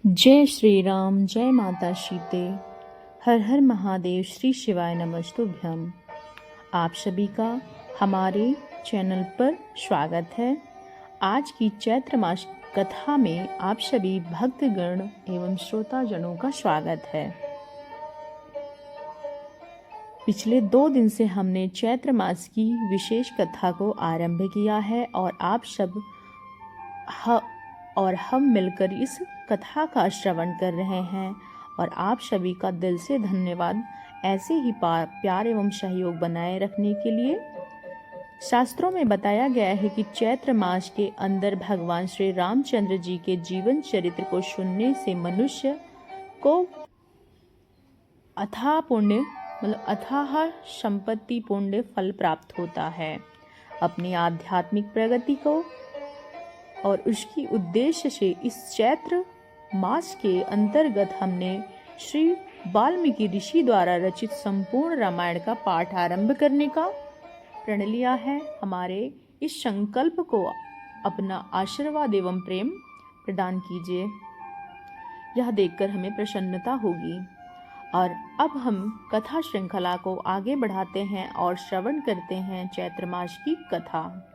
जय श्री राम, जय माता सीते। हर हर महादेव, श्री शिवाय नमस्तुभ्यम। आप सभी का हमारे चैनल पर स्वागत है। आज की चैत्र मास कथा में आप सभी भक्तगण एवं श्रोताजनों का स्वागत है। पिछले 2 दिन से हमने चैत्र मास की विशेष कथा को आरंभ किया है और हम मिलकर इस कथा का श्रवण कर रहे हैं और आप सभी का दिल से धन्यवाद। ऐसे ही प्यार एवं सहयोग बनाए रखने के लिए शास्त्रों में बताया गया है कि चैत्र मास के अंदर भगवान श्री रामचंद्र जी के जीवन चरित्र को सुनने से मनुष्य को अथाह संपत्ति पुण्य फल प्राप्त होता है। अपनी आध्यात्मिक प्रगति को और उसकी उद्देश्य से इस चैत्र मास के अंतर्गत हमने श्री वाल्मीकि ऋषि द्वारा रचित संपूर्ण रामायण का पाठ आरंभ करने का प्रण लिया है। हमारे इस संकल्प को अपना आशीर्वाद एवं प्रेम प्रदान कीजिए, यह देखकर हमें प्रसन्नता होगी। और अब हम कथा श्रृंखला को आगे बढ़ाते हैं और श्रवण करते हैं चैत्र मास की कथा।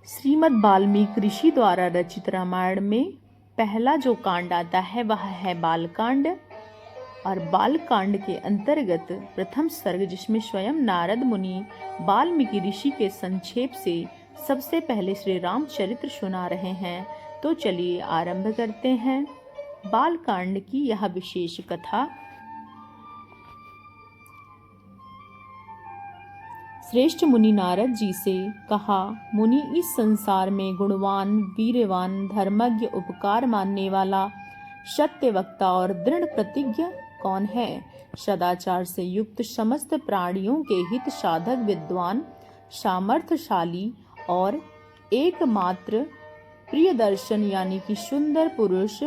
श्रीमद् वाल्मीकि ऋषि द्वारा रचित रामायण में पहला जो कांड आता है वह है बालकांड। और बालकांड के अंतर्गत प्रथम सर्ग, जिसमें स्वयं नारद मुनि वाल्मीकि ऋषि के संक्षेप से सबसे पहले श्री रामचरित्र सुना रहे हैं। तो चलिए आरंभ करते हैं बालकांड की यह विशेष कथा। श्रेष्ठ मुनि नारद जी से कहा, मुनि, इस संसार में गुणवान, वीरवान, धर्मज्ञ, उपकार मानने वाला, सत्य वक्ता और दृढ़ प्रतिज्ञ कौन है? सदाचार से युक्त, समस्त प्राणियों के हित साधक, विद्वान, सामर्थ्यशाली और एकमात्र प्रिय दर्शन यानी कि सुंदर पुरुष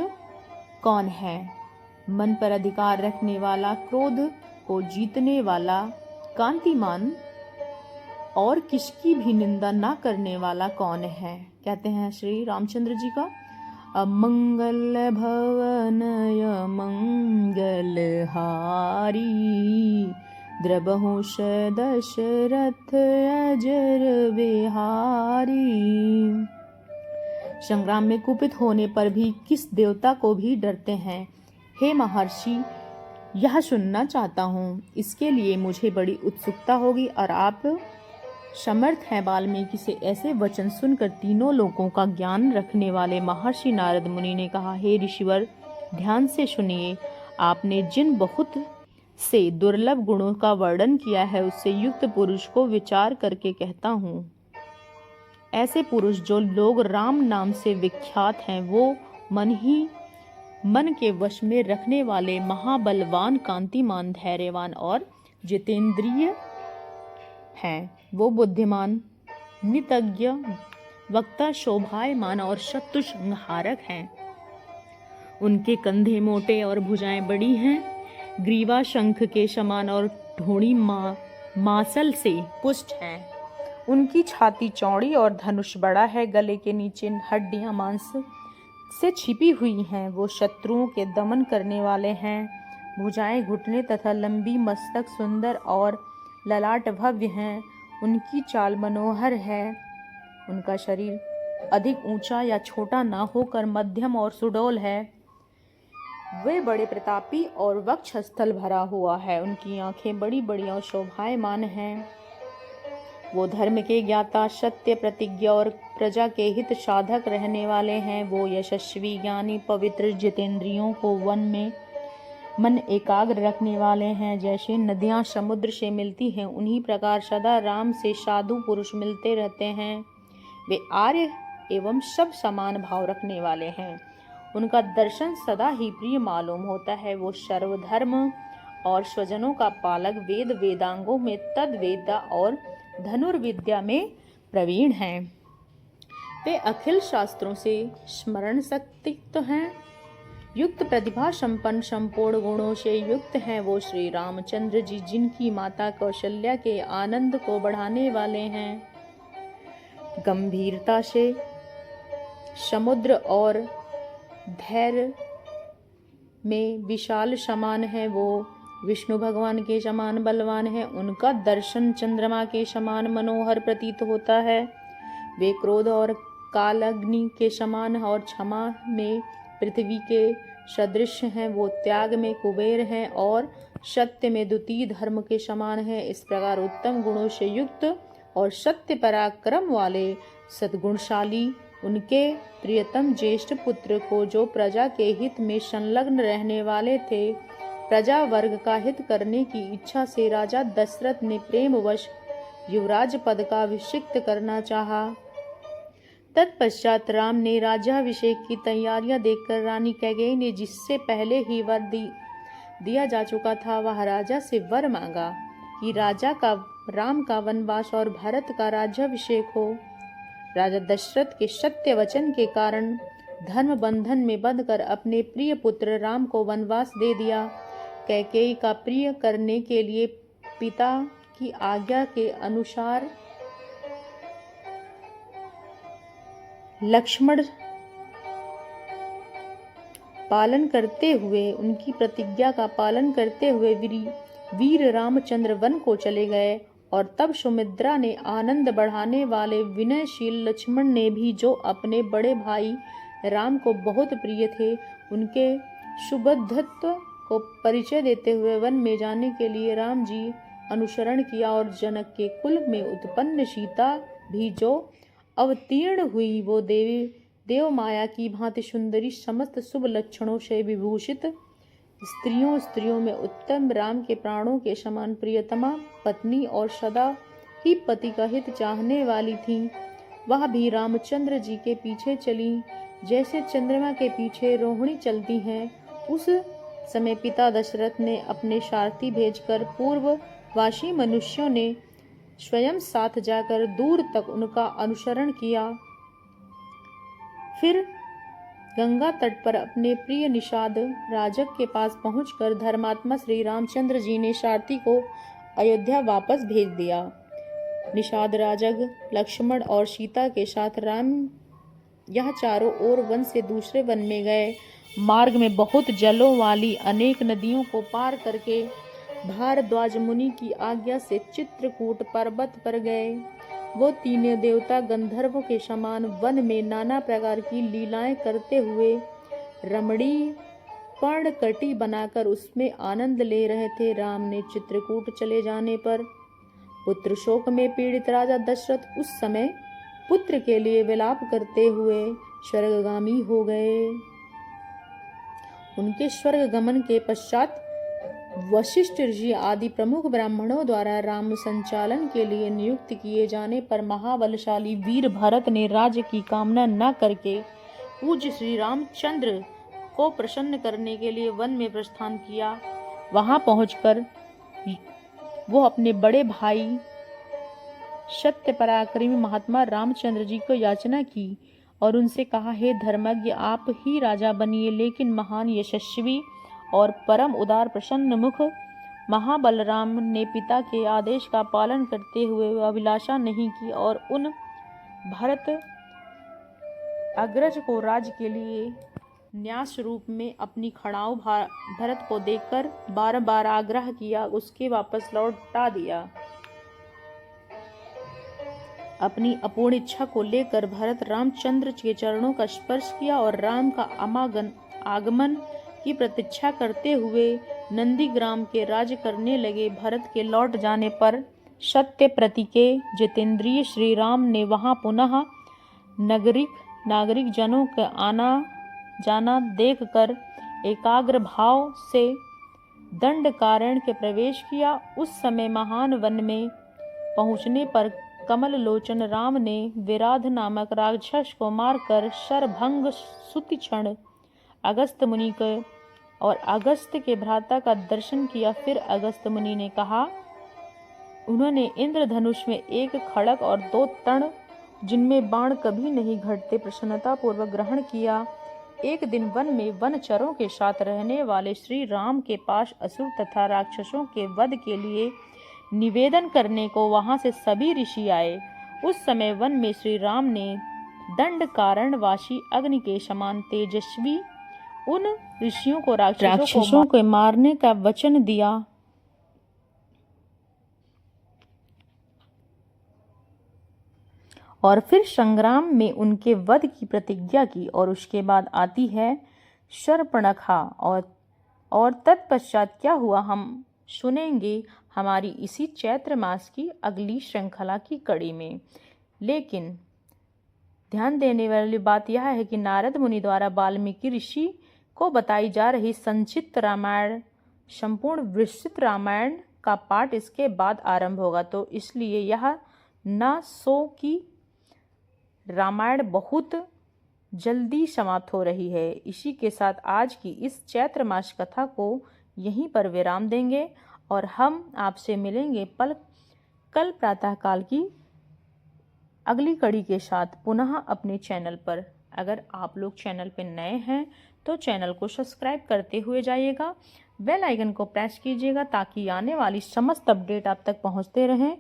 कौन है? मन पर अधिकार रखने वाला, क्रोध को जीतने वाला, कांतिमान और किसकी भी निंदा ना करने वाला कौन है? कहते हैं श्री रामचंद्र जी का, अमंगल भवनय मंगल हारी, द्रबहुष दशरथ अजर बिहारी। संग्राम में कुपित होने पर भी किस देवता को भी डरते हैं? हे महर्षि, यह सुनना चाहता हूँ, इसके लिए मुझे बड़ी उत्सुकता होगी और आप समर्थ हैं। वाल्मीकि से ऐसे वचन सुनकर तीनों लोकों का ज्ञान रखने वाले महर्षि नारद मुनि ने कहा, हे ऋषिवर, ध्यान से सुनिए। आपने जिन बहुत से दुर्लभ गुणों का वर्णन किया है, उससे युक्त पुरुष को विचार करके कहता हूँ। ऐसे पुरुष जो लोग राम नाम से विख्यात हैं, वो मन के वश में रखने वाले, महाबलवान, कांतिमान, धैर्यवान और जितेंद्रिय हैं। वो बुद्धिमान, नितज्ञ, वक्ता, शोभायमान और शत्रु संहारक हैं। उनके कंधे मोटे और भुजाएं बड़ी हैं। ग्रीवा शंख के समान और ढोड़ी मासल से पुष्ट है। उनकी छाती चौड़ी और धनुष बड़ा है। गले के नीचे हड्डियां मांस से छिपी हुई हैं। वो शत्रुओं के दमन करने वाले हैं। भुजाएं, घुटने तथा लंबी मस्तक सुंदर और ललाट भव्य हैं। उनकी चाल मनोहर है। उनका शरीर अधिक ऊंचा या छोटा ना होकर मध्यम और सुडौल है। वे बड़े प्रतापी और वक्षस्थल भरा हुआ है। उनकी आंखें बड़ी बड़ी और शोभायमान हैं। वो धर्म के ज्ञाता, सत्य प्रतिज्ञा और प्रजा के हित साधक रहने वाले हैं। वो यशस्वी, ज्ञानी, पवित्र, जितेंद्रियों को वन में मन एकाग्र रखने वाले हैं। जैसे नदियां समुद्र से मिलती हैं, उन्हीं प्रकार सदा राम से साधु पुरुष मिलते रहते हैं। वे आर्य एवं सब समान भाव रखने वाले हैं। उनका दर्शन सदा ही प्रिय मालूम होता है। वो सर्वधर्म और स्वजनों का पालक, वेद वेदांगों में तद्वेदा और धनुर्विद्या में प्रवीण हैं। वे अखिल शास्त्रों से स्मरण शक्ति हैं। युक्त प्रतिभा संपन्न, संपूर्ण गुणों से युक्त हैं। वो श्री रामचंद्र जी, जिनकी माता कौशल्या के आनंद को बढ़ाने वाले हैं। गंभीरता से समुद्र और धैर्य में विशाल समान है। वो विष्णु भगवान के समान बलवान है। उनका दर्शन चंद्रमा के समान मनोहर प्रतीत होता है। वे क्रोध और कालाग्नि के समान और क्षमा में पृथ्वी के सदृश हैं। वो त्याग में कुबेर हैं और सत्य में द्वितीय धर्म के समान है। इस प्रकार उत्तम गुणों से युक्त और सत्य पराक्रम वाले सद्गुणशाली उनके प्रियतम ज्येष्ठ पुत्र को, जो प्रजा के हित में संलग्न रहने वाले थे, प्रजा वर्ग का हित करने की इच्छा से राजा दशरथ ने प्रेमवश युवराज पद का अभिषिक्त करना चाहा। तत्पश्चात राम ने राज्याभिषेक की तैयारियां देखकर रानी कैकेयी ने जिससे पहले ही वर दिया जा चुका था, वह राजा से वर मांगा कि राम का वनवास और भरत का राज्याभिषेक हो। राजा दशरथ के सत्य वचन के कारण धर्म बंधन में बंधकर अपने प्रिय पुत्र राम को वनवास दे दिया। कैकेयी का प्रिय करने के लिए पिता की आज्ञा के अनुसार लक्ष्मण पालन करते हुए, उनकी प्रतिज्ञा का पालन करते हुए वीर रामचंद्र वन को चले गए। और तब सुमित्रा ने आनंद बढ़ाने वाले विनयशील लक्ष्मण ने भी, जो अपने बड़े भाई राम को बहुत प्रिय थे, उनके सुबुद्धत्व को परिचय देते हुए वन में जाने के लिए राम जी अनुसरण किया। और जनक के कुल में उत्पन्न सीता भी जो अवतीर्ण हुई, वो देव माया की भांति सुंदरी, समस्त शुभ लक्षणों से विभूषित स्त्रियों में उत्तम, राम के प्राणों के समान प्रियतमा पत्नी और सदा ही पति का हित चाहने वाली थी। वह भी रामचंद्र जी के पीछे चली जैसे चंद्रमा के पीछे रोहिणी चलती हैं। उस समय पिता दशरथ ने अपने सारथी भेजकर पूर्ववासी मनुष्यों ने स्वयं साथ जाकर दूर तक उनका अनुसरण किया। फिर गंगा तट पर अपने प्रिय निषाद राजक के पास पहुंचकर धर्मात्मा श्री रामचंद्र जी ने सारथी को अयोध्या वापस भेज दिया। निषाद राजक लक्ष्मण और सीता के साथ राम यह चारों ओर वन से दूसरे वन में गए। मार्ग में बहुत जलों वाली अनेक नदियों को पार करके भारद्वाज मुनि की आज्ञा से चित्रकूट पर्वत पर गए। वो तीनों देवता गंधर्वों के समान वन में नाना प्रकार की लीलाएं करते हुए रमणीय पर्णकटी बनाकर उसमें आनंद ले रहे थे। राम ने चित्रकूट चले जाने पर पुत्र शोक में पीड़ित राजा दशरथ उस समय पुत्र के लिए विलाप करते हुए स्वर्गगामी हो गए। उनके स्वर्ग गमन के पश्चात वशिष्ठ ऋषि आदि प्रमुख ब्राह्मणों द्वारा राम संचालन के लिए नियुक्त किए जाने पर महाबलशाली वीर भरत ने राज्य की कामना न करके पूज्य श्री रामचंद्र को प्रसन्न करने के लिए वन में प्रस्थान किया। वहां पहुंचकर वो अपने बड़े भाई सत्य पराक्रमी महात्मा रामचंद्र जी को याचना की और उनसे कहा, हे धर्मज्ञ, आप ही राजा बनिए, लेकिन महान यशस्वी और परम उदार प्रसन्न मुख महाबलराम ने पिता के आदेश का पालन करते हुए अभिलाषा नहीं की और उन भरत अग्रज को राज्य के लिए न्यास रूप में अपनी खड़ाऊ भरत को देकर बार बार आग्रह किया, उसके वापस लौटा दिया। अपनी अपूर्ण इच्छा को लेकर भरत रामचंद्र के चरणों का स्पर्श किया और राम का आगमन की प्रतीक्षा करते हुए नंदीग्राम के राज्य करने लगे। भरत के लौट जाने पर सत्य प्रति के जितेंद्रिय श्री राम ने वहां पुनः नागरिक जनों का आना जाना देखकर एकाग्र भाव से दंडकारण्य के प्रवेश किया। उस समय महान वन में पहुंचने पर कमल लोचन राम ने विराध नामक राक्षस को मारकर शरभंग सुतिक्षण अगस्त मुनि को और अगस्त के भ्राता का दर्शन किया। फिर अगस्त मुनि ने कहा, उन्होंने इंद्रधनुष में एक खड़ग और 2 तर्ण जिनमें बाण कभी नहीं घटते प्रसन्नता पूर्वक ग्रहण किया। एक दिन वन में वनचरों के साथ रहने वाले श्री राम के पास असुर तथा राक्षसों के वध के लिए निवेदन करने को वहां से सभी ऋषि आए। उस समय वन में श्री राम ने दंडकारण्यवासी अग्नि के समान तेजस्वी उन ऋषियों को राक्षसों को मारने का वचन दिया। और फिर संग्राम में उनके वध की प्रतिज्ञा की। और उसके बाद आती है शूर्पणखा। और तत्पश्चात क्या हुआ हम सुनेंगे हमारी इसी चैत्र मास की अगली श्रृंखला की कड़ी में। लेकिन ध्यान देने वाली बात यह है कि नारद मुनि द्वारा वाल्मीकि ऋषि को बताई जा रही संक्षिप्त रामायण संपूर्ण विस्तृत रामायण का पाठ इसके बाद आरंभ होगा। तो इसलिए यह न सो कि रामायण बहुत जल्दी समाप्त हो रही है। इसी के साथ आज की इस चैत्र मास कथा को यहीं पर विराम देंगे और हम आपसे मिलेंगे कल प्रातःकाल की अगली कड़ी के साथ पुनः अपने चैनल पर। अगर आप लोग चैनल पर नए हैं तो चैनल को सब्सक्राइब करते हुए जाइएगा, बेल आइकन को प्रेस कीजिएगा ताकि आने वाली समस्त अपडेट आप तक पहुंचते रहें।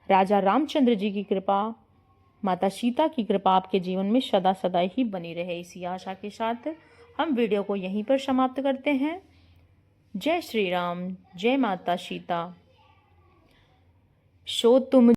राजा रामचंद्र जी की कृपा, माता सीता की कृपा आपके जीवन में सदा सदा ही बनी रहे। इसी आशा के साथ हम वीडियो को यहीं पर समाप्त करते हैं। जय श्री राम, जय माता सीता। सो तुम